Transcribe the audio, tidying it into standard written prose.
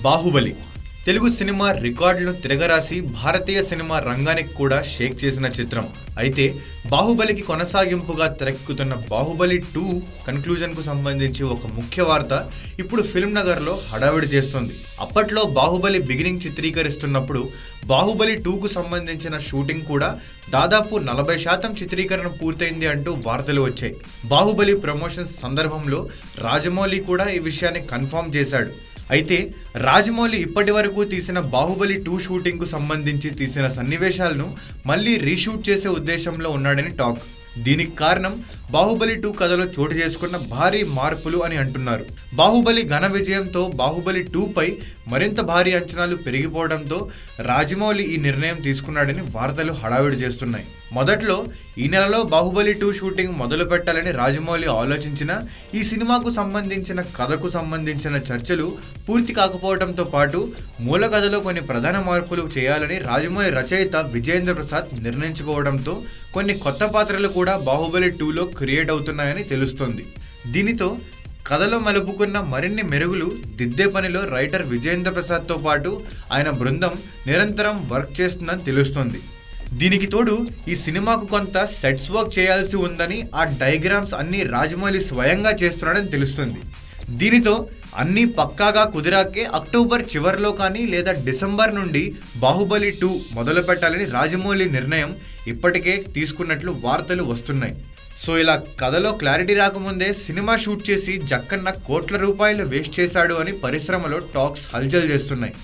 Baahubali Telugu cinema రికార్డులను తిరగరాసి భారతీయ cinema రంగానికి కూడా షేక్ చేసిన చిత్రం. అయితే బాహుబలికి కొనసాగింపుగా తెరకెక్కుతున్న బాహుబలి 2 కన్క్లూజన్కు సంబంధించి ఒక ముఖ్య వార్త ఇప్పుడు ఫిల్మ్ నగర్లో హడావిడి చేస్తుంది. అప్పట్లో బాహుబలి బిగినింగ్ చిత్రీకరిస్తున్నప్పుడు బాహుబలి 2కు సంబంధించిన షూటింగ్ కూడా దాదాపు 40% చిత్రీకరణ పూర్తయింది అంటూ వార్తలు వచ్చాయి. బాహుబలి ప్రమోషన్స్ సందర్భంలో రాజమౌళి కూడా ఈ విషయాన్ని కన్ఫర్మ్ చేశాడు. అయితే రాజమౌళి ఇప్పటి వరకు తీసిన బాహుబలి 2 షూటింగ్కు సంబంధించి తీసిన సన్నివేశాలను మళ్ళీ రీషూట్ చేసే ఉద్దేశంలో ఉన్నాడని టాక్. దీనికి కారణం బాహుబలి 2 కథలో చోటు చేసుకున్న భారీ మార్పులు అని అంటున్నారు. బాహుబలి ఘన విజయంతో బాహుబలి 2పై మరింత భారీ అంచనాలు పెరిగిపోవడంతో రాజమౌళి ఈ నిర్ణయం తీసుకున్నాడని వార్తలు హడావిడి చేస్తున్నాయి. మొదట్లో ఈ నెలలో బాహుబలి 2 షూటింగ్ మొదలు పెట్టాలని రాజమౌళి ఆలోచించినా ఈ సినిమాకు సంబంధించిన కథకు సంబంధించిన చర్చలు పూర్తి కాకపోవడంతో పాటు మూల కథలో కొన్ని ప్రధాన మార్పులు చేయాలని రాజమౌళి రచయిత విజయేంద్ర ప్రసాద్ నిర్ణయించుకోవడంతో కొన్ని కొత్త పాత్రలు కూడా బాహుబలి 2లో క్రియేట్ అవుతున్నాయని తెలుస్తోంది. దీనితో కథలో మలుపుకున్న మరిన్ని మెరుగులు దిద్దే పనిలో రైటర్ విజయేంద్ర ప్రసాద్తో పాటు ఆయన బృందం నిరంతరం వర్క్ చేస్తుందని తెలుస్తోంది. దీనికి తోడు ఈ సినిమాకు కొంత సెట్స్ వర్క్ చేయాల్సి ఉందని, ఆ డయాగ్రామ్స్ అన్నీ రాజమౌళి స్వయంగా చేస్తున్నాడని తెలుస్తుంది. దీనితో అన్నీ పక్కాగా కుదిరాకే అక్టోబర్ చివరిలో కానీ లేదా డిసెంబర్ నుండి బాహుబలి 2 మొదలు పెట్టాలని రాజమౌళి నిర్ణయం ఇప్పటికే తీసుకున్నట్లు వార్తలు వస్తున్నాయి. సో ఇలా కథలో క్లారిటీ రాకముందే సినిమా షూట్ చేసి జక్కన్న కోట్ల రూపాయలు వేస్ట్ చేశాడు అని పరిశ్రమలో టాక్స్ హల్చల్ చేస్తున్నాయి.